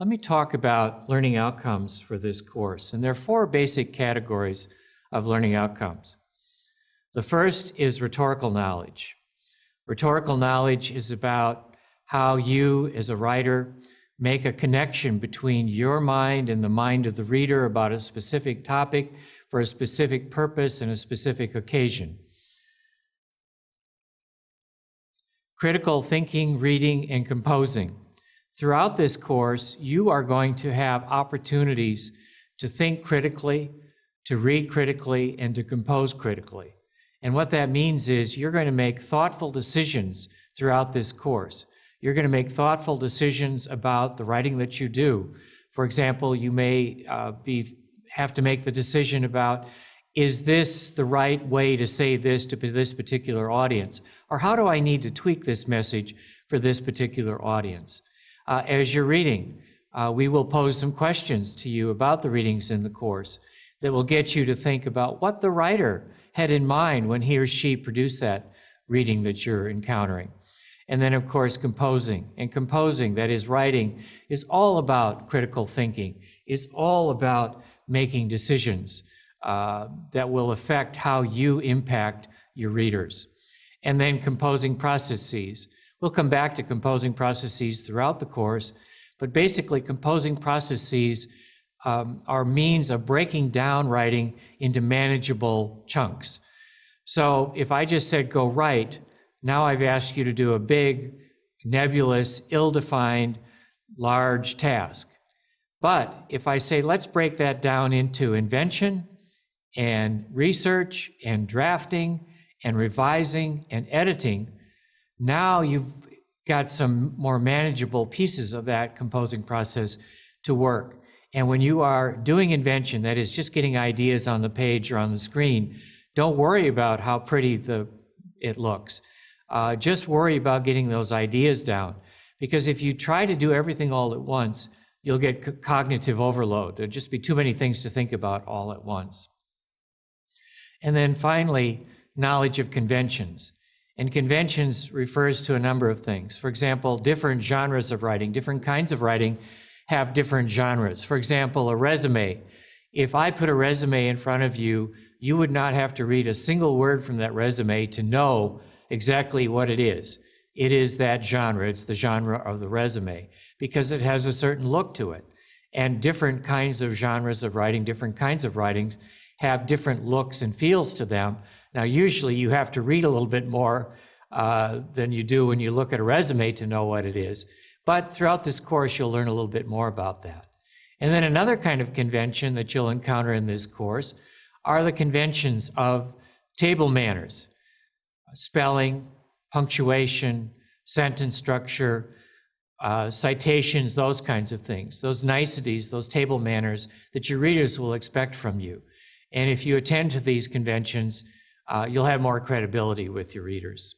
Let me talk about learning outcomes for this course, and there are four basic categories of learning outcomes. The first is rhetorical knowledge. Rhetorical knowledge is about how you, as a writer, make a connection between your mind and the mind of the reader about a specific topic for a specific purpose and a specific occasion. Critical thinking, reading, and composing. Throughout this course, you are going to have opportunities to think critically, to read critically, and to compose critically. And what that means is you're going to make thoughtful decisions throughout this course. You're going to make thoughtful decisions about the writing that you do. For example, you may have to make the decision about, is this the right way to say this to this particular audience? Or how do I need to tweak this message for this particular audience? As you're reading, we will pose some questions to you about the readings in the course that will get you to think about what the writer had in mind when he or she produced that reading that you're encountering. And then, of course, composing. And composing, that is writing, is all about critical thinking. It's all about making decisions that will affect how you impact your readers. And then composing processes. We'll come back to composing processes throughout the course, but basically composing processes are means of breaking down writing into manageable chunks. So if I just said go write, now I've asked you to do a big, nebulous, ill-defined, large task. But if I say let's break that down into invention and research and drafting and revising and editing, now you've got some more manageable pieces of that composing process to work. And when you are doing invention, that is just getting ideas on the page or on the screen, don't worry about how pretty it looks. Just worry about getting those ideas down. Because if you try to do everything all at once, you'll get cognitive overload. There'll just be too many things to think about all at once. And then finally, knowledge of conventions. And conventions refers to a number of things. For example, different genres of writing, different kinds of writing have different genres. For example, a resume. If I put a resume in front of you, you would not have to read a single word from that resume to know exactly what it is. It is that genre. It's the genre of the resume because it has a certain look to it. And different kinds of genres of writing, different kinds of writings have different looks and feels to them. Now, usually you have to read a little bit more than you do when you look at a resume to know what it is. But throughout this course, you'll learn a little bit more about that. And then another kind of convention that you'll encounter in this course are the conventions of table manners, spelling, punctuation, sentence structure, citations, those kinds of things, those niceties, those table manners that your readers will expect from you. And if you attend to these conventions, you'll have more credibility with your readers.